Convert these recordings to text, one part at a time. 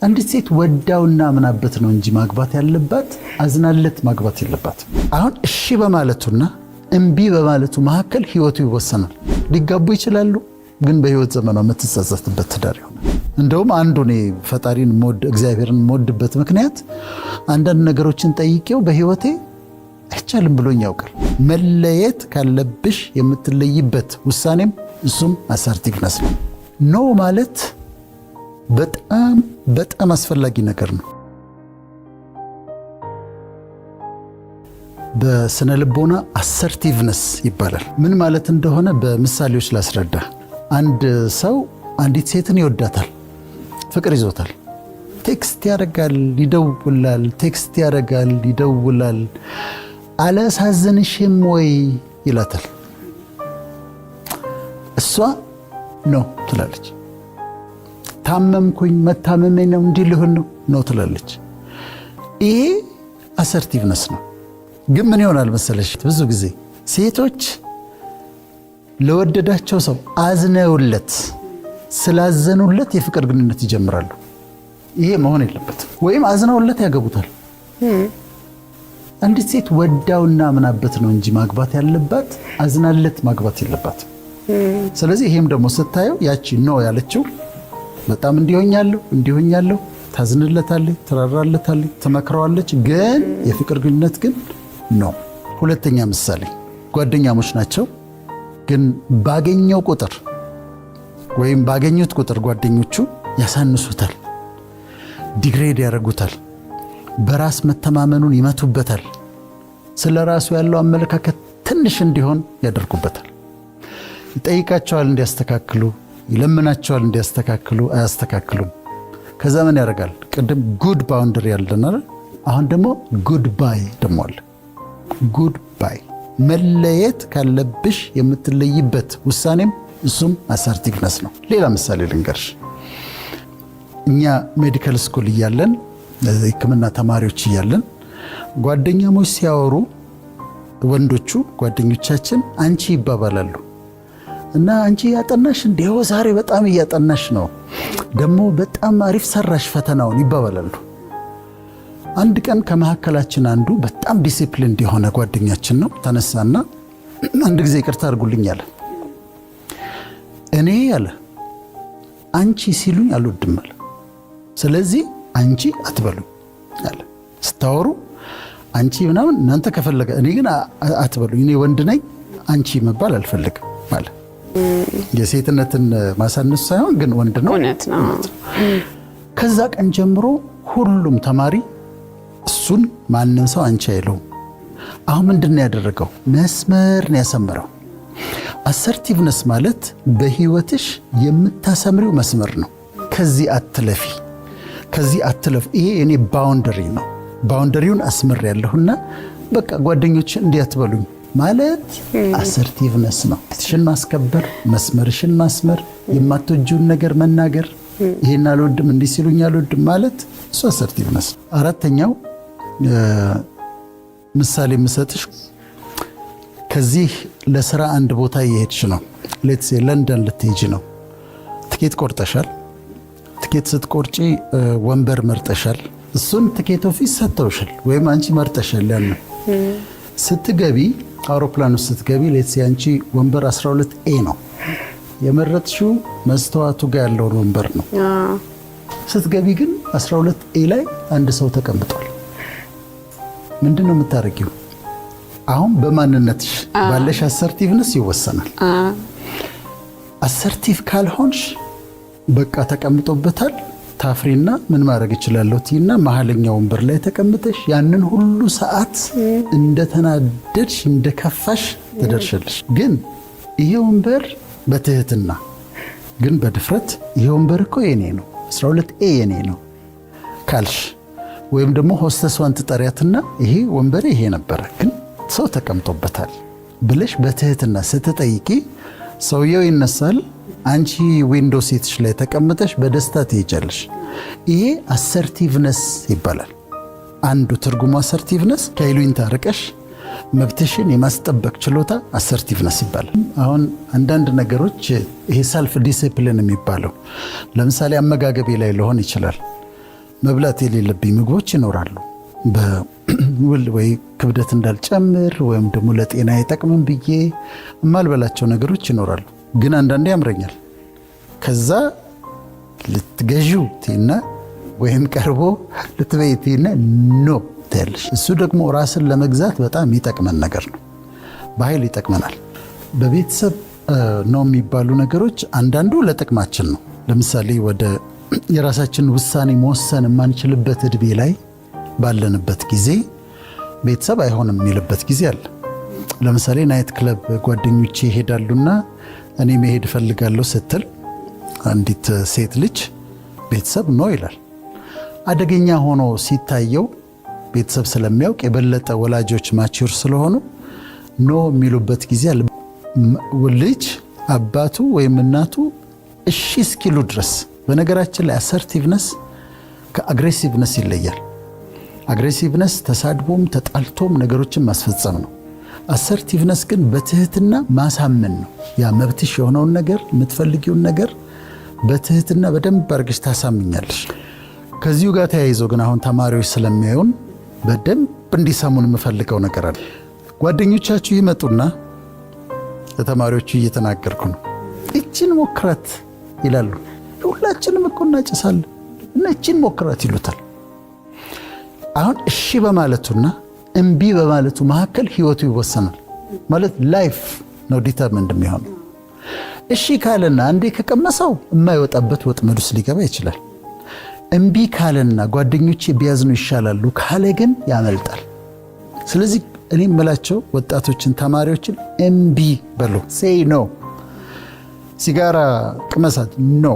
አንዲት ሴት ወዳውና ምናበት ነው እንጂ ማግባት ያለባት አዝናለት ማግባት የለባት። አሁን እሺ በማለቱና እምቢ በማለቱ መካከል ህይወቱ ይወሰናል። ሊጋቡ ይችላሉ፣ ግን በህይወት ዘመኗ የምትጸጸትበት ትዳር ይሆናል። እንደውም አንዱ እኔ ፈጣሪን እግዚአብሔርን ሞድበት ምክንያት አንዳንድ ነገሮችን ጠይቄው በህይወቴ አይቻልም ብሎኝ ያውቃል። መለየት ካለብሽ የምትለይበት ውሳኔም እሱም አሰርቲቭነስ ነው። ኖ ማለት በጣም አስፈላጊ ነገር ነው። በስነ ልቦና አሰርቲቭነስ ይባላል። ምን ማለት እንደሆነ በምሳሌዎች ላስረዳ። አንድ ሰው አንዲት ሴትን ይወዳታል፣ ፍቅር ይዞታል። ቴክስት ያደርጋል፣ ይደውላል፣ ቴክስት ያደርጋል፣ ይደውላል። አላሳዝንሽም ወይ ይላታል። እሷ ነው ትላለች። ታመምኩኝ፣ መታመሜ ነው፣ እንዲህ ልሆን ነው ትላለች። ይሄ አሰርቲቭነስ ነው። ግን ምን ይሆናል መሰለሽ፣ ብዙ ጊዜ ሴቶች ለወደዳቸው ሰው አዝነውለት ስላዘኑለት የፍቅር ግንኙነት ይጀምራሉ። ይሄ መሆን የለበትም። ወይም አዝነውለት ያገቡታል። አንዲት ሴት ወዳውና ምናበት ነው እንጂ ማግባት ያለባት አዝናለት ማግባት የለባትም። ስለዚህ ይሄም ደግሞ ስታየው ያቺ ነው ያለችው በጣም እንዲሆኛለሁ ታዝንለታለች፣ ትራራለታለች፣ ትመክረዋለች። ግን የፍቅር ግንኙነት ግን ነው። ሁለተኛ ምሳሌ፣ ጓደኛሞች ናቸው። ግን ባገኘው ቁጥር ወይም ባገኙት ቁጥር ጓደኞቹ ያሳንሱታል፣ ዲግሬድ ያደርጉታል፣ በራስ መተማመኑን ይመቱበታል፣ ስለ ራሱ ያለው አመለካከት ትንሽ እንዲሆን ያደርጉበታል። ይጠይቃቸዋል እንዲያስተካክሉ፣ ይለምናቸዋል እንዲያስተካክሉ፣ አያስተካክሉም። ከዛ ምን ያደርጋል? ቅድም ጉድ ባውንደሪ ያለን አይደል? አሁን ደግሞ ጉድ ባይ ደግሞ አለ። ጉድ ባይ መለየት ካለብሽ የምትለይበት ውሳኔም እሱም አሰርቲቭነስ ነው። ሌላ ምሳሌ ልንገርሽ። እኛ ሜዲካል ስኩል እያለን ሕክምና ተማሪዎች እያለን ጓደኛሞች ሲያወሩ ወንዶቹ ጓደኞቻችን አንቺ ይባባላሉ እና አንቺ ያጠናሽ እንዲሁ ዛሬ በጣም እያጠናሽ ነው፣ ደግሞ በጣም አሪፍ ሰራሽ ፈተናውን ይባባላሉ። አንድ ቀን ከመካከላችን አንዱ በጣም ዲሲፕሊን የሆነ ጓደኛችን ነው። ተነሳና አንድ ጊዜ ይቅርታ አድርጉልኝ አለ። እኔ ያለ አንቺ ሲሉኝ አልወድም አለ። ስለዚህ አንቺ አትበሉኝ አለ። ስታወሩ አንቺ ምናምን እናንተ ከፈለገ፣ እኔ ግን አትበሉኝ፣ እኔ ወንድ ነኝ፣ አንቺ መባል አልፈልግም አለ። የሴትነትን ማሳነስ ሳይሆን ግን ወንድ ነው። ከዛ ቀን ጀምሮ ሁሉም ተማሪ እሱን ማንም ሰው አንቺ አይለው። አሁን ምንድን ነው ያደረገው? መስመር ነው ያሰመረው። አሰርቲቭነስ ማለት በህይወትሽ የምታሰምሪው መስመር ነው። ከዚህ አትለፊ፣ ከዚህ አትለፍ። ይሄ እኔ ባውንደሪ ነው። ባውንደሪውን አስመር ያለሁና በቃ ጓደኞች እንዲያትበሉኝ ማለት አሰርቲቭነስ ነው። ትሽን ማስከበር፣ መስመርሽን ማስመር፣ የማትወጂውን ነገር መናገር፣ ይሄን አልወድም እንዲህ ሲሉኝ አልወድም ማለት እሱ አሰርቲቭነስ። አራተኛው ምሳሌ የምሰጥሽ፣ ከዚህ ለስራ አንድ ቦታ እየሄድሽ ነው። ሌትስ ሴ ለንደን ልትሄጂ ነው። ትኬት ቆርጠሻል። ትኬት ስትቆርጪ ወንበር መርጠሻል። እሱን ትኬት ኦፊስ ሰጥተውሻል ወይም አንቺ መርጠሻል። ያለው ስትገቢ አውሮፕላን ውስጥ ስትገቢ ሌትስ ሴ አንቺ ወንበር 12A ነው የመረጥሽው፣ መስተዋቱ ጋር ያለውን ወንበር ነው። ስትገቢ ግን 12A ላይ አንድ ሰው ተቀምጧል። ምንድን ነው የምታደርጊው? አሁን በማንነትሽ ባለሽ አሰርቲቭነስ ይወሰናል። አሰርቲቭ ካልሆንሽ በቃ ተቀምጦበታል፣ ታፍሪና ምን ማድረግ እችላለሁ ትይና መሀለኛው ወንበር ላይ ተቀምጠሽ ያንን ሁሉ ሰዓት እንደተናደድሽ እንደከፋሽ ትደርሻለሽ። ግን ይሄ ወንበር በትህትና ግን በድፍረት ይሄ ወንበር እኮ የኔ ነው 12A የኔ ነው ካልሽ፣ ወይም ደግሞ ሆስተሷን ትጠሪያትና ይሄ ወንበር ይሄ ነበረ ግን ሰው ተቀምጦበታል ብለሽ በትህትና ስትጠይቂ ሰውየው ይነሳል። አንቺ ዊንዶ ሲትሽ ላይ ተቀምጠሽ በደስታ ትሄጃለሽ። ይሄ አሰርቲቭነስ ይባላል። አንዱ ትርጉሙ አሰርቲቭነስ ከይሉኝታ ርቀሽ መብትሽን የማስጠበቅ ችሎታ አሰርቲቭነስ ይባላል። አሁን አንዳንድ ነገሮች ይሄ ሰልፍ ዲሲፕሊን የሚባለው ለምሳሌ አመጋገቤ ላይ ሊሆን ይችላል። መብላት የሌለብኝ ምግቦች ይኖራሉ። በውል ወይ ክብደት እንዳልጨምር ወይም ደግሞ ለጤና አይጠቅምም ብዬ የማልበላቸው ነገሮች ይኖራሉ። ግን አንዳንዴ ያምረኛል። ከዛ ልትገዢው ቲና ወይም ቀርቦ ልትበይ ቲና ኖ ትያለሽ። እሱ ደግሞ ራስን ለመግዛት በጣም የሚጠቅመን ነገር ነው። በኃይል ይጠቅመናል። በቤተሰብ ነው የሚባሉ ነገሮች አንዳንዱ ለጥቅማችን ነው። ለምሳሌ ወደ የራሳችን ውሳኔ መወሰን የማንችልበት እድሜ ላይ ባለንበት ጊዜ ቤተሰብ አይሆንም የሚልበት ጊዜ አለ። ለምሳሌ ናይት ክለብ ጓደኞቼ ይሄዳሉና እኔ መሄድ እፈልጋለሁ ስትል አንዲት ሴት ልጅ ቤተሰብ ኖ ይላል። አደገኛ ሆኖ ሲታየው ቤተሰብ ስለሚያውቅ የበለጠ ወላጆች ማቹር ስለሆኑ ኖ የሚሉበት ጊዜ አለ። ልጅ አባቱ ወይም እናቱ እሺ እስኪሉ ድረስ። በነገራችን ላይ አሰርቲቭነስ ከአግሬሲቭነስ ይለያል። አግሬሲቭነስ ተሳድቦም ተጣልቶም ነገሮችን ማስፈጸም ነው። አሰርቲቭነስ ግን በትህትና ማሳመን ነው። ያ መብትሽ የሆነውን ነገር የምትፈልጊውን ነገር በትህትና በደንብ አድርገሽ ታሳምኛለሽ። ከዚሁ ጋር ተያይዞ ግን አሁን ተማሪዎች ስለሚያዩን በደንብ እንዲሰሙን የምፈልገው ነገር አለ። ጓደኞቻችሁ ይመጡና ለተማሪዎቹ እየተናገርኩ ነው፣ እችን ሞክራት ይላሉ። ሁላችንም እኮ እናጭሳለን እና እችን ሞክራት ይሉታል። አሁን እሺ በማለቱና እምቢ በማለቱ መካከል ህይወቱ ይወሰናል። ማለት ላይፍ ነው ዲተርሚንድ የሚሆነው። እሺ ካለና አንዴ ከቀመሰው የማይወጣበት ወጥመድ ውስጥ ሊገባ ይችላል። እምቢ ካለና ጓደኞቼ ቢያዝኑ ይሻላሉ ካለ ግን ያመልጣል። ስለዚህ እኔ የምላቸው ወጣቶችን ተማሪዎችን እምቢ በሉ። ሴይ ኖ። ሲጋራ ቅመሳት ኖ።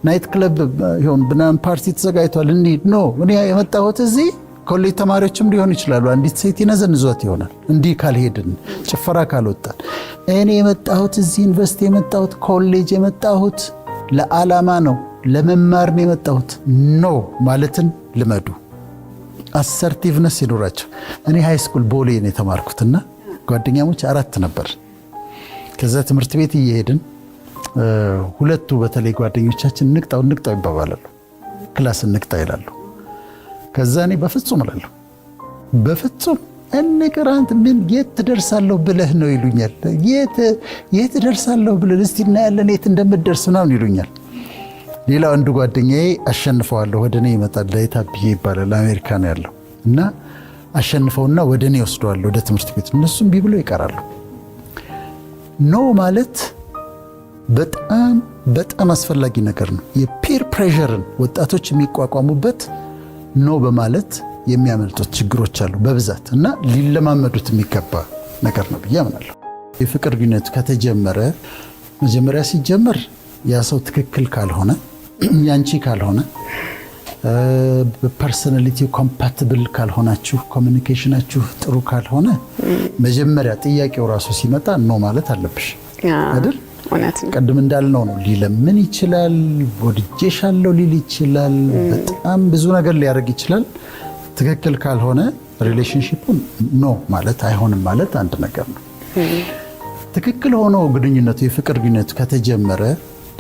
ናይት ክለብ ይሁን ብናን ፓርቲ ተዘጋጅቷል እንሂድ ኖ። እኔ የመጣሁት እዚህ ኮሌጅ ተማሪዎችም ሊሆን ይችላሉ። አንዲት ሴት ይነዘንዟት ይሆናል እንዲህ ካልሄድን ጭፈራ ካልወጣን። እኔ የመጣሁት እዚህ ዩኒቨርሲቲ የመጣሁት ኮሌጅ የመጣሁት ለዓላማ ነው፣ ለመማር ነው የመጣሁት። ኖ ማለትን ልመዱ። አሰርቲቭነስ ይኖራቸው። እኔ ሃይ ስኩል ቦሌ ነው የተማርኩትና ጓደኛሞች 4 ነበር። ከዛ ትምህርት ቤት እየሄድን ሁለቱ በተለይ ጓደኞቻችን ንቅጣው ይባባላሉ። ክላስ ንቅጣ ይላሉ። ከዛ እኔ በፍጹም እላለሁ፣ በፍጹም እንቅራንት ምን የት ትደርሳለሁ ብለህ ነው ይሉኛል። የት ትደርሳለሁ ብለህ እስቲ እናያለን የት እንደምትደርስ ነው ይሉኛል። ሌላ አንዱ ጓደኛዬ አሸንፈዋለሁ ወደኔ ይመጣል። ዳይታብዬ ይባላል፣ አሜሪካ ነው ያለው እና አሸንፈውና ወደኔ ወስደዋለሁ ወደ ትምህርት ቤት። እነሱም ቢብሎ ይቀራሉ። ኖ ማለት በጣም በጣም አስፈላጊ ነገር ነው። የፒር ፕሬሸርን ወጣቶች የሚቋቋሙበት ኖ በማለት የሚያመልጡት ችግሮች አሉ በብዛት እና ሊለማመዱት የሚገባ ነገር ነው ብዬ አምናለሁ። የፍቅር ግንኙነት ከተጀመረ መጀመሪያ ሲጀመር ያ ሰው ትክክል ካልሆነ ያንቺ ካልሆነ ፐርሰናሊቲው ኮምፓቲብል ካልሆናችሁ ኮሚኒኬሽናችሁ ጥሩ ካልሆነ መጀመሪያ ጥያቄው ራሱ ሲመጣ ኖ ማለት አለብሽ አይደል? ቀድም እንዳልነው ነው። ሊለምን ይችላል፣ ወድጄሻለሁ ሊል ይችላል፣ በጣም ብዙ ነገር ሊያደርግ ይችላል። ትክክል ካልሆነ ሪሌሽንሺፑን ኖ ማለት አይሆንም ማለት አንድ ነገር ነው። ትክክል ሆኖ ግንኙነቱ የፍቅር ግንኙነቱ ከተጀመረ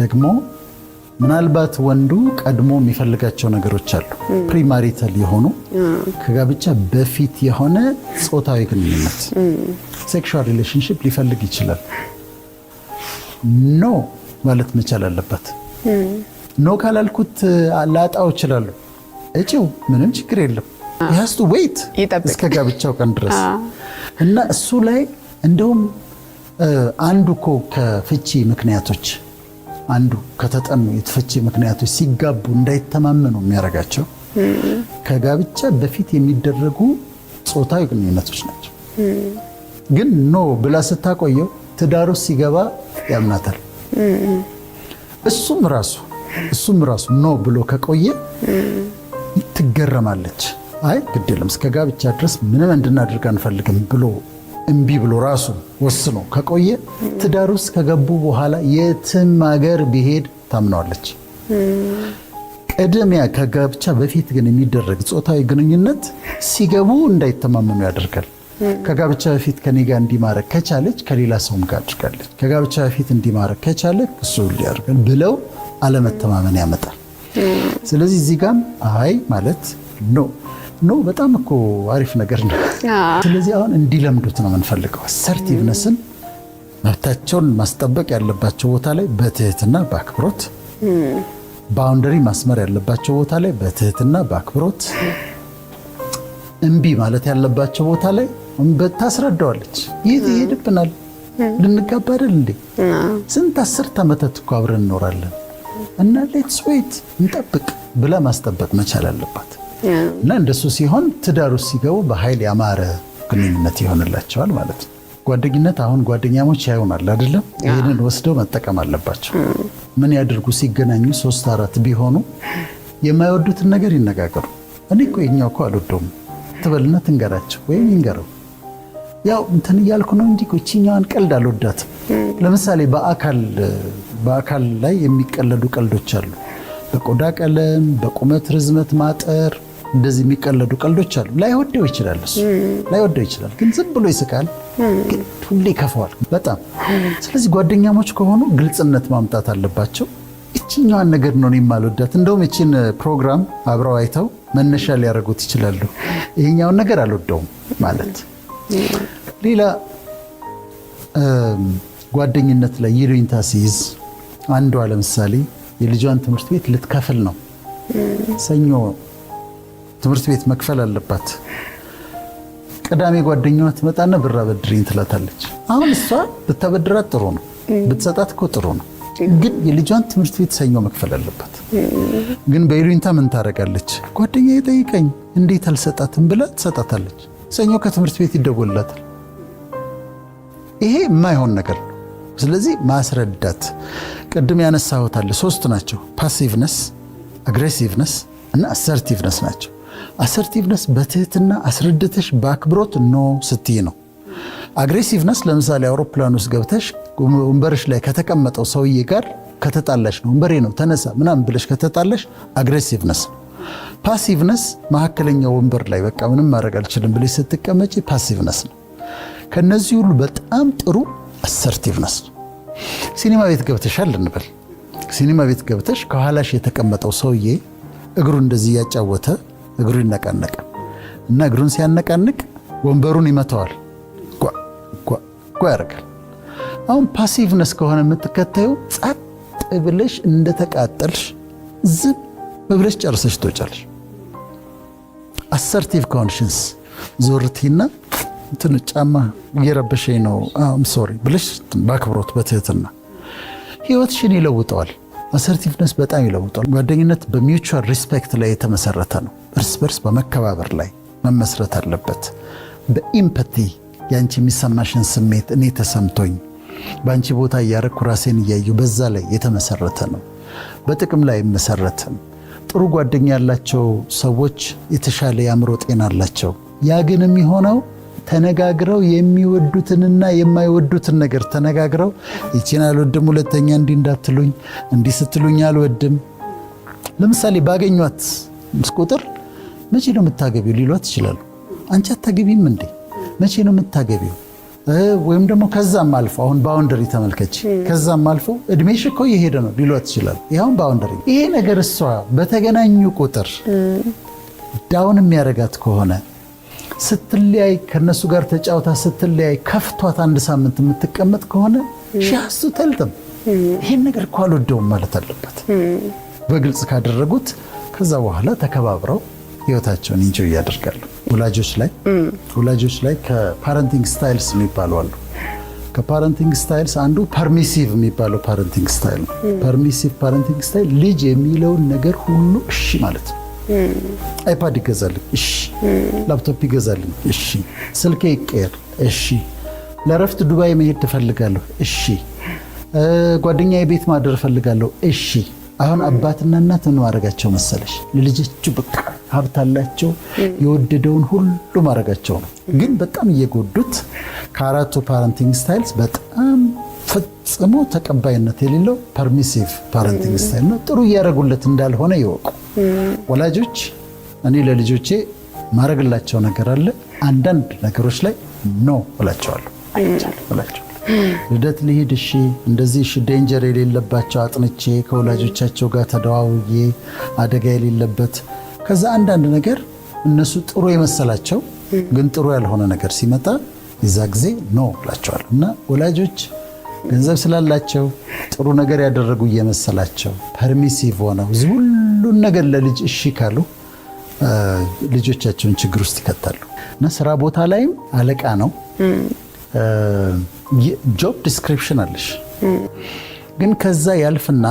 ደግሞ ምናልባት ወንዱ ቀድሞ የሚፈልጋቸው ነገሮች አሉ። ፕሪማሪታል የሆኑ ከጋብቻ በፊት የሆነ ጾታዊ ግንኙነት ሴክሹዋል ሪሌሽንሺፕ ሊፈልግ ይችላል። ኖ ማለት መቻል አለበት። ኖ ካላልኩት ላጣው እችላለሁ። እጪው ምንም ችግር የለም። ያስቱ ዌይት እስከ ጋብቻው ቀን ድረስ እና እሱ ላይ እንደውም አንዱ እኮ ከፍቺ ምክንያቶች አንዱ ከተጠኑ የፍቺ ምክንያቶች ሲጋቡ እንዳይተማመኑ የሚያደርጋቸው ከጋብቻ በፊት የሚደረጉ ጾታዊ ግንኙነቶች ናቸው። ግን ኖ ብላ ስታቆየው ትዳሩ ሲገባ ያምናታል። እሱም ራሱ ኖ ብሎ ከቆየ ትገረማለች። አይ ግድ የለም እስከ ጋብቻ ድረስ ምንም እንድናደርግ አንፈልግም ብሎ እምቢ ብሎ ራሱ ወስኖ ከቆየ ትዳር ውስጥ ከገቡ በኋላ የትም ሀገር ቢሄድ ታምነዋለች። ቀደሚያ ከጋብቻ በፊት ግን የሚደረግ ጾታዊ ግንኙነት ሲገቡ እንዳይተማመኑ ያደርጋል። ከጋብቻ በፊት ከኔ ጋር እንዲማረግ ከቻለች ከሌላ ሰውም ጋር አድርጋለች፣ ከጋብቻ በፊት እንዲማረግ ከቻለ እሱ ሊያደርጋል ብለው አለመተማመን ያመጣል። ስለዚህ እዚህ ጋር አይ ማለት ኖ በጣም እኮ አሪፍ ነገር ነው። ስለዚህ አሁን እንዲለምዱት ነው የምንፈልገው። አሰርቲቭነስን መብታቸውን ማስጠበቅ ያለባቸው ቦታ ላይ በትህትና በአክብሮት፣ ባውንደሪ ማስመር ያለባቸው ቦታ ላይ በትህትና በአክብሮት፣ እምቢ ማለት ያለባቸው ቦታ ላይ ታስረዳዋለች። ይህ ይሄድብናል፣ ልንጋባ አይደል እንዴ? ስንት 10 ዓመታት እኮ አብረን እንኖራለን እና ሌትስ ዌይት እንጠብቅ ብላ ማስጠበቅ መቻል አለባት። እና እንደሱ ሲሆን ትዳር ውስጥ ሲገቡ በኃይል ያማረ ግንኙነት ይሆንላቸዋል ማለት ነው። ጓደኝነት አሁን ጓደኛሞች ያዩናል አይደለም? ይህንን ወስደው መጠቀም አለባቸው። ምን ያድርጉ? ሲገናኙ 3-4 ቢሆኑ የማይወዱትን ነገር ይነጋገሩ። እኔ እኮ የኛው እኮ አልወደውም ትበልና ትንገራቸው ወይም ይንገረው። ያው እንትን እያልኩ ነው እንጂ እቺኛዋን ቀልድ አልወዳትም። ለምሳሌ በአካል ላይ የሚቀለዱ ቀልዶች አሉ። በቆዳ ቀለም፣ በቁመት ርዝመት ማጠር እንደዚህ የሚቀለዱ ቀልዶች አሉ። ላይወደው ይችላል፣ እሱ ላይወደው ይችላል፣ ግን ዝም ብሎ ይስቃል። ግን ሁሌ ይከፋዋል በጣም። ስለዚህ ጓደኛሞች ከሆኑ ግልጽነት ማምጣት አለባቸው። እቺኛዋን ነገር ነው የማልወዳት፣ እንደውም እቺን ፕሮግራም አብረው አይተው መነሻ ሊያደርጉት ይችላሉ። ይሄኛውን ነገር አልወደውም ማለት። ሌላ ጓደኝነት ላይ ይሉኝታ ሲይዝ አንዷ ለምሳሌ የልጇን ትምህርት ቤት ልትከፍል ነው። ሰኞ ትምህርት ቤት መክፈል አለባት። ቅዳሜ ጓደኛዋ ትመጣና ብር አበድሪኝ ትላታለች። አሁን እሷ ብታበድራት ጥሩ ነው፣ ብትሰጣት እኮ ጥሩ ነው። ግን የልጇን ትምህርት ቤት ሰኞ መክፈል አለባት። ግን በይሉኝታ ምን ታደርጋለች? ጓደኛዬ ጠይቀኝ እንዴት አልሰጣትም ብላ ትሰጣታለች። ሰኞ ከትምህርት ቤት ይደወልላታል። ይሄ የማይሆን ነገር ነው። ስለዚህ ማስረዳት። ቅድም ያነሳሁት አለ 3 ናቸው። ፓሲቭነስ፣ አግሬሲቭነስ እና አሰርቲቭነስ ናቸው። አሰርቲቭነስ በትህትና አስረድተሽ በአክብሮት ኖ ስትይ ነው። አግሬሲቭነስ ለምሳሌ አውሮፕላን ውስጥ ገብተሽ ወንበርሽ ላይ ከተቀመጠው ሰውዬ ጋር ከተጣላሽ ነው። ወንበሬ ነው ተነሳ ምናምን ብለሽ ከተጣላሽ አግሬሲቭነስ ነው። ፓሲቭነስ መካከለኛው ወንበር ላይ በቃ ምንም ማድረግ አልችልም ብለሽ ስትቀመጪ ፓሲቭነስ ነው። ከነዚህ ሁሉ በጣም ጥሩ አሰርቲቭነስ ነው። ሲኒማ ቤት ገብተሻል እንበል። ሲኒማ ቤት ገብተሽ ከኋላሽ የተቀመጠው ሰውዬ እግሩ እንደዚህ ያጫወተ እግሩ ይነቃነቃል እና እግሩን ሲያነቃንቅ ወንበሩን ይመታዋል፣ ጓ ያደርጋል። አሁን ፓሲቭነስ ከሆነ የምትከታዩ ጸጥ ብለሽ እንደተቃጠልሽ ዝም ብለሽ ጨርሰሽ ትወጫለሽ። አሰርቲቭ ኮንሽንስ ዞርቲና እንትን ጫማ እየረበሸኝ ነው ሶሪ ብለሽ በአክብሮት በትህትና ህይወትሽን ይለውጠዋል። አሰርቲቭነስ በጣም ይለውጠዋል። ጓደኝነት በሚውቹዋል ሪስፔክት ላይ የተመሰረተ ነው። እርስ በርስ በመከባበር ላይ መመስረት አለበት። በኢምፓቲ ያንቺ የሚሰማሽን ስሜት እኔ ተሰምቶኝ በአንቺ ቦታ እያረኩ ራሴን እያየሁ በዛ ላይ የተመሰረተ ነው። በጥቅም ላይ መሰረተም። ጥሩ ጓደኛ ያላቸው ሰዎች የተሻለ የአእምሮ ጤና አላቸው። ያ ግን የሚሆነው ተነጋግረው የሚወዱትንና የማይወዱትን ነገር ተነጋግረው ይቺን አልወድም ሁለተኛ እንዲህ እንዳትሉኝ እንዲህ ስትሉኝ አልወድም። ለምሳሌ ባገኟት ቁጥር መቼ ነው የምታገቢው ሊሏት ይችላሉ። አንቺ አታገቢም እንዴ? መቼ ነው የምታገቢው? ወይም ደግሞ ከዛም አልፎ አሁን ባውንደሪ ተመልከች፣ ከዛም አልፎ እድሜሽ እኮ እየሄደ ነው ሊሏት ይችላሉ። ይሄውን ባውንደሪ። ይሄ ነገር እሷ በተገናኙ ቁጥር ዳውን የሚያረጋት ከሆነ ስትለያይ ከነሱ ጋር ተጫውታ ስትለያይ ከፍቷት 1 ሳምንት የምትቀመጥ ከሆነ ሻሱ ተልተም ይሄን ነገር እኮ አልወደውም ማለት አለበት። በግልጽ ካደረጉት ከዛ በኋላ ተከባብረው ህይወታቸውን ኢንጆይ ያደርጋሉ። ወላጆች ላይ ከፓረንቲንግ ስታይልስ የሚባሉ አሉ። ከፓረንቲንግ ስታይልስ አንዱ ፐርሚሲቭ የሚባለው ፓረንቲንግ ስታይል ነው። ፐርሚሲቭ ፓረንቲንግ ስታይል ልጅ የሚለውን ነገር ሁሉ እሺ ማለት ነው። አይፓድ ይገዛልኝ፣ እሺ። ላፕቶፕ ይገዛልኝ፣ እሺ። ስልኬ ይቀየር፣ እሺ። ለረፍት ዱባይ መሄድ ትፈልጋለሁ፣ እሺ። ጓደኛዬ ቤት ማደር ፈልጋለሁ፣ እሺ። አሁን አባትና እናት ምን ማድረጋቸው መሰለሽ? ለልጆቹ በቃ ሀብት አላቸው፣ የወደደውን ሁሉ ማድረጋቸው ነው። ግን በጣም እየጎዱት ከአራቱ ፓረንቲንግ ስታይልስ በጣም ፈጽሞ ተቀባይነት የሌለው ፐርሚሲቭ ፓረንቲንግ ስታይል ነው። ጥሩ እያደረጉለት እንዳልሆነ ይወቁ ወላጆች። እኔ ለልጆቼ ማድረግላቸው ነገር አለ። አንዳንድ ነገሮች ላይ ኖ እላቸዋለሁ፣ አይቻልም እላቸዋለሁ። ልደት ልሂድ እሺ እንደዚህ እሺ ዴንጀር የሌለባቸው አጥንቼ ከወላጆቻቸው ጋር ተደዋውዬ አደጋ የሌለበት ከዛ አንዳንድ ነገር እነሱ ጥሩ የመሰላቸው ግን ጥሩ ያልሆነ ነገር ሲመጣ የዛ ጊዜ ኖ ብላቸዋለሁ። እና ወላጆች ገንዘብ ስላላቸው ጥሩ ነገር ያደረጉ እየመሰላቸው ፐርሚሲቭ ሆነው ሁሉን ነገር ለልጅ እሺ ካሉ ልጆቻቸውን ችግር ውስጥ ይከታሉ። እና ስራ ቦታ ላይም አለቃ ነው ጆብ ዲስክሪፕሽን አለሽ። ግን ከዛ ያልፍና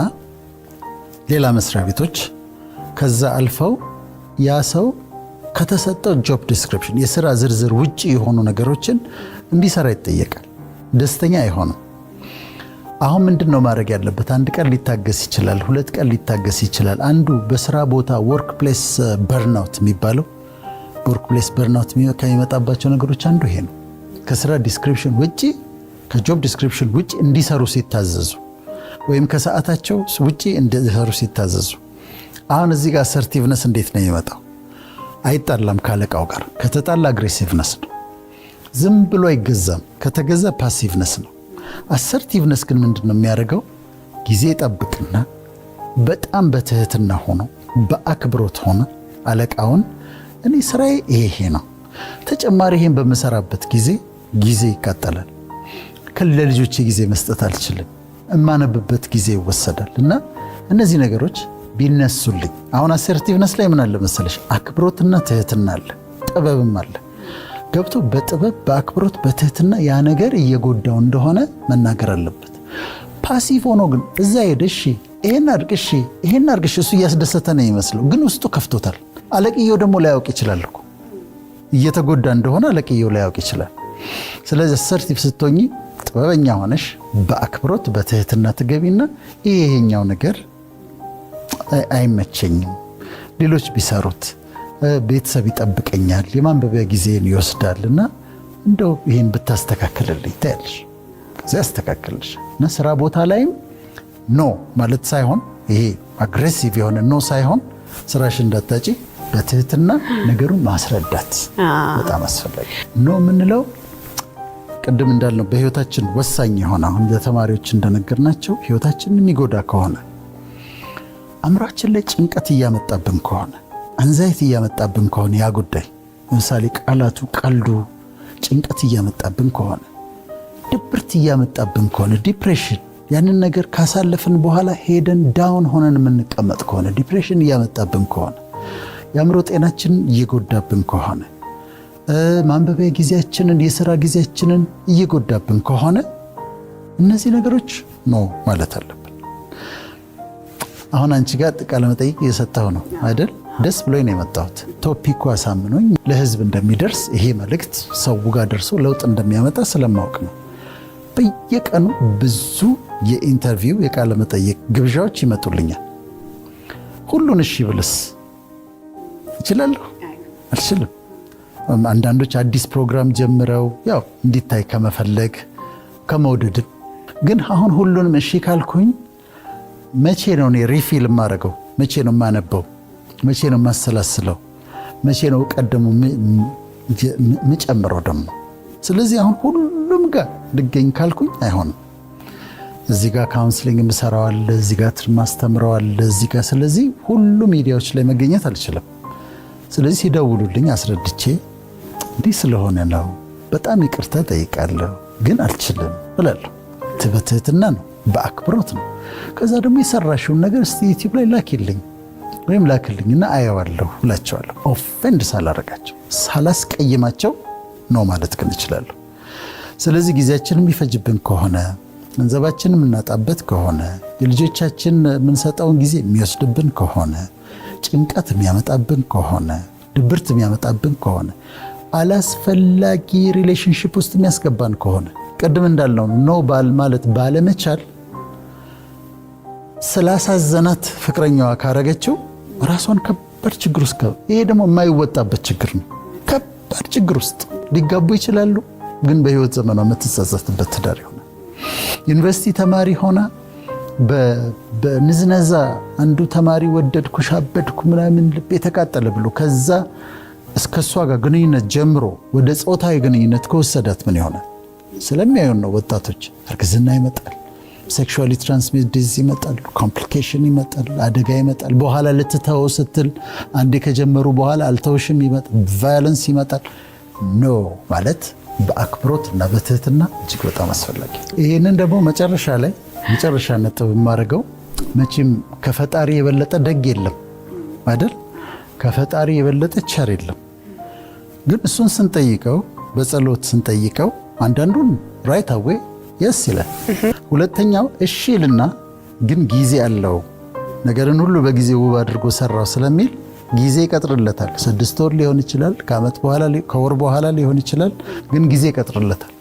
ሌላ መስሪያ ቤቶች ከዛ አልፈው ያ ሰው ከተሰጠው ጆብ ዲስክሪፕሽን የሥራ ዝርዝር ውጪ የሆኑ ነገሮችን እንዲሰራ ይጠየቃል። ደስተኛ አይሆንም። አሁን ምንድነው ማድረግ ያለበት? አንድ ቀን ሊታገስ ይችላል፣ ሁለት ቀን ሊታገስ ይችላል። አንዱ በስራ ቦታ ወርክ ፕሌስ በርናውት የሚባለው ወርክ ፕሌስ በርናውት ከሚመጣባቸው ነገሮች አንዱ ይሄ ነው። ከስራ ዲስክሪፕሽን ውጪ ከጆብ ዲስክሪፕሽን ውጪ እንዲሰሩ ሲታዘዙ ወይም ከሰዓታቸው ውጪ እንዲሰሩ ሲታዘዙ። አሁን እዚህ ጋር አሰርቲቭነስ እንዴት ነው የሚመጣው? አይጣላም ካለቃው ጋር። ከተጣላ አግሬሲቭነስ ነው። ዝም ብሎ አይገዛም። ከተገዛ ፓሲቭነስ ነው። አሰርቲቭነስ ግን ምንድነው የሚያደርገው? ጊዜ ጠብቅና በጣም በትህትና ሆኖ በአክብሮት ሆነ አለቃውን እኔ ስራዬ ይሄ ነው፣ ተጨማሪ ይሄን በመሰራበት ጊዜ ይቃጠላል፣ ለልጆቼ ጊዜ መስጠት አልችልም፣ እማነብበት ጊዜ ይወሰዳል። እና እነዚህ ነገሮች ቢነሱልኝ። አሁን አሰርቲቭነስ ላይ ምን አለ መሰለሽ? አክብሮትና ትህትና አለ፣ ጥበብም አለ። ገብቶ በጥበብ በአክብሮት በትህትና ያ ነገር እየጎዳው እንደሆነ መናገር አለበት። ፓሲቭ ሆኖ ግን እዛ ሄደሽ ይሄን አድርግሽ ይሄን አድርግሽ እሱ እያስደሰተ ነው ይመስለው፣ ግን ውስጡ ከፍቶታል። አለቅየው ደግሞ ላያውቅ ይችላል እኮ እየተጎዳ እንደሆነ አለቅየው ላያውቅ ይችላል። ስለዚህ አሰርቲቭ ስትሆኚ ጥበበኛ ሆነሽ በአክብሮት በትህትና ትገቢና ይሄኛው ነገር አይመቸኝም፣ ሌሎች ቢሰሩት ቤተሰብ ይጠብቀኛል፣ የማንበቢያ ጊዜን ይወስዳልና እንደው ይሄን ብታስተካክልልኝ ታያለሽ። ከዚያ ያስተካክልሽ። እና ስራ ቦታ ላይም ኖ ማለት ሳይሆን ይሄ አግሬሲቭ የሆነ ኖ ሳይሆን ስራሽ እንዳታጪ በትህትና ነገሩን ማስረዳት በጣም አስፈላጊ ኖ የምንለው ቅድም እንዳልነው በህይወታችን ወሳኝ የሆነ አሁን ለተማሪዎች እንደነገርናቸው ህይወታችንን የሚጎዳ ከሆነ አእምሯችን ላይ ጭንቀት እያመጣብን ከሆነ አንዛይቲ እያመጣብን ከሆነ ያ ጉዳይ ለምሳሌ ቃላቱ ቀልዱ ጭንቀት እያመጣብን ከሆነ ድብርት እያመጣብን ከሆነ ዲፕሬሽን ያንን ነገር ካሳለፍን በኋላ ሄደን ዳውን ሆነን የምንቀመጥ ከሆነ ዲፕሬሽን እያመጣብን ከሆነ የአእምሮ ጤናችን እየጎዳብን ከሆነ ማንበቢያ ጊዜያችንን የሥራ ጊዜያችንን እየጎዳብን ከሆነ እነዚህ ነገሮች ኖ ማለት አለብን። አሁን አንቺ ጋር ቃለ መጠይቅ እየሰጠሁ ነው አይደል? ደስ ብሎኝ ነው የመጣሁት። ቶፒኩ አሳምኖኝ ለህዝብ እንደሚደርስ ይሄ መልእክት ሰው ጋር ደርሶ ለውጥ እንደሚያመጣ ስለማውቅ ነው። በየቀኑ ብዙ የኢንተርቪው የቃለ መጠይቅ ግብዣዎች ይመጡልኛል። ሁሉን እሺ ብልስ እችላለሁ? አልችልም። አንዳንዶች አዲስ ፕሮግራም ጀምረው ያው እንዲታይ ከመፈለግ ከመውደድ ግን አሁን ሁሉንም እሺ ካልኩኝ መቼ ነው እኔ ሪፊል የማደርገው? መቼ ነው የማነበው? መቼ ነው የማሰላስለው? መቼ ነው ቀደሙ ምጨምረው ደግሞ? ስለዚህ አሁን ሁሉም ጋር ልገኝ ካልኩኝ አይሆንም። እዚህ ጋር ካውንስሊንግ የምሰራዋል፣ እዚህ ጋር ማስተምረዋል፣ እዚህ ጋር ስለዚህ ሁሉ ሚዲያዎች ላይ መገኘት አልችልም። ስለዚህ ሲደውሉልኝ አስረድቼ እንዲህ ስለሆነ ነው በጣም ይቅርታ ጠይቃለሁ ግን አልችልም እላለሁ። በትህትና ነው፣ በአክብሮት ነው። ከዛ ደግሞ የሰራሽውን ነገር እስቲ ዩቲዩብ ላይ ላኪልኝ ወይም ላክልኝና አየዋለሁ እላቸዋለሁ። ኦፌንድ ሳላረጋቸው ሳላስቀይማቸው ነው ማለት ግን እችላለሁ። ስለዚህ ጊዜያችንን የሚፈጅብን ከሆነ ገንዘባችንን የምናጣበት ከሆነ የልጆቻችን የምንሰጠውን ጊዜ የሚወስድብን ከሆነ ጭንቀት የሚያመጣብን ከሆነ ድብርት የሚያመጣብን ከሆነ አላስፈላጊ ሪሌሽንሺፕ ውስጥ የሚያስገባን ከሆነ ቅድም እንዳልነው ነው ባል ማለት ባለመቻል ስላሳዘናት ፍቅረኛዋ ካረገችው ራሷን ከባድ ችግር ውስጥ ይሄ ደግሞ የማይወጣበት ችግር ነው። ከባድ ችግር ውስጥ ሊጋቡ ይችላሉ፣ ግን በህይወት ዘመኗ የምትጸጸትበት ትዳር ይሆናል። ዩኒቨርሲቲ ተማሪ ሆና በንዝነዛ አንዱ ተማሪ ወደድኩሽ አበድኩ ምናምን ልብ የተቃጠለ ብሎ ከዛ እስከ እሷ ጋር ግንኙነት ጀምሮ ወደ ጾታዊ ግንኙነት ከወሰዳት ምን ይሆናል? ስለሚያዩን ነው። ወጣቶች እርግዝና ይመጣል፣ ሴክሹዋሊ ትራንስሚትድ ዲዚዝ ይመጣል፣ ኮምፕሊኬሽን ይመጣል፣ አደጋ ይመጣል። በኋላ ልትተው ስትል አንዴ ከጀመሩ በኋላ አልተውሽም ይመጣል፣ ቫዮለንስ ይመጣል። ኖ ማለት በአክብሮት እና በትህትና እጅግ በጣም አስፈላጊ። ይህንን ደግሞ መጨረሻ ነጥብ የማደርገው መቼም ከፈጣሪ የበለጠ ደግ የለም አይደል? ከፈጣሪ የበለጠ ቸር የለም። ግን እሱን ስንጠይቀው፣ በጸሎት ስንጠይቀው አንዳንዱን ራይት አዌ የስ ይላል። ሁለተኛው እሺ ይልና ግን ጊዜ አለው፣ ነገርን ሁሉ በጊዜ ውብ አድርጎ ሰራው ስለሚል ጊዜ ይቀጥርለታል። 6 ወር ሊሆን ይችላል፣ ከዓመት በኋላ ከወር በኋላ ሊሆን ይችላል፣ ግን ጊዜ ይቀጥርለታል።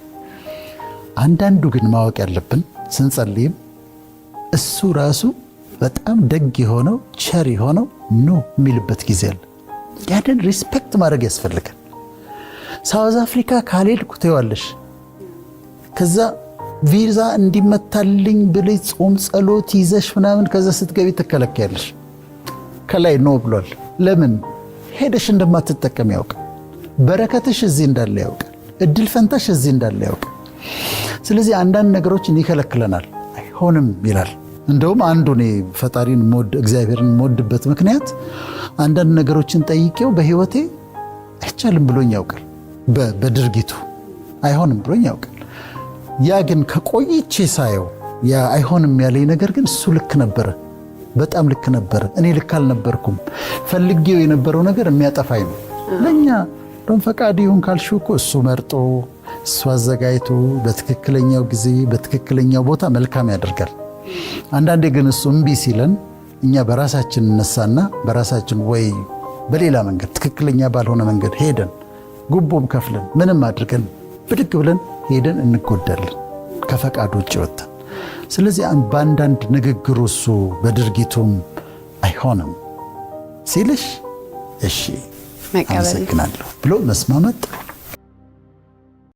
አንዳንዱ ግን ማወቅ ያለብን ስንጸልይም እሱ ራሱ በጣም ደግ የሆነው ቸር የሆነው ኖ የሚልበት ጊዜ አለ። ያንን ሪስፔክት ማድረግ ያስፈልጋል። ሳውዝ አፍሪካ ካልሄድኩ ትይዋለሽ፣ ከዛ ቪዛ እንዲመታልኝ ብለሽ ጾም ጸሎት ይዘሽ ምናምን ከዛ ስትገቢ ትከለከያለሽ። ከላይ ኖ ብሏል። ለምን? ሄደሽ እንደማትጠቀም ያውቃል። በረከትሽ እዚህ እንዳለ ያውቃል። እድል ፈንታሽ እዚህ እንዳለ ያውቃል። ስለዚህ አንዳንድ ነገሮችን ይከለክለናል። አይሆንም ይላል። እንደውም አንዱ እኔ ፈጣሪን እግዚአብሔርን የምወድበት ምክንያት አንዳንድ ነገሮችን ጠይቄው በህይወቴ አይቻልም ብሎኝ ያውቃል። በድርጊቱ አይሆንም ብሎኝ ያውቃል። ያ ግን ከቆይቼ ሳየው ያ አይሆንም ያለኝ ነገር ግን እሱ ልክ ነበረ፣ በጣም ልክ ነበረ። እኔ ልክ አልነበርኩም። ፈልጌው የነበረው ነገር የሚያጠፋኝ ነው። ለእኛ ደም ፈቃድ ይሁን ካልሽው እኮ እሱ መርጦ እሱ አዘጋጅቶ በትክክለኛው ጊዜ በትክክለኛው ቦታ መልካም ያደርጋል። አንዳንዴ ግን እሱ እምቢ ሲለን እኛ በራሳችን እነሳና በራሳችን ወይ በሌላ መንገድ ትክክለኛ ባልሆነ መንገድ ሄደን ጉቦም ከፍለን ምንም አድርገን ብድግ ብለን ሄደን እንጎዳለን ከፈቃድ ውጭ ወጥተን። ስለዚህ በአንዳንድ ንግግሩ እሱ በድርጊቱም አይሆንም ሲልሽ እሺ አመሰግናለሁ ብሎ መስማማት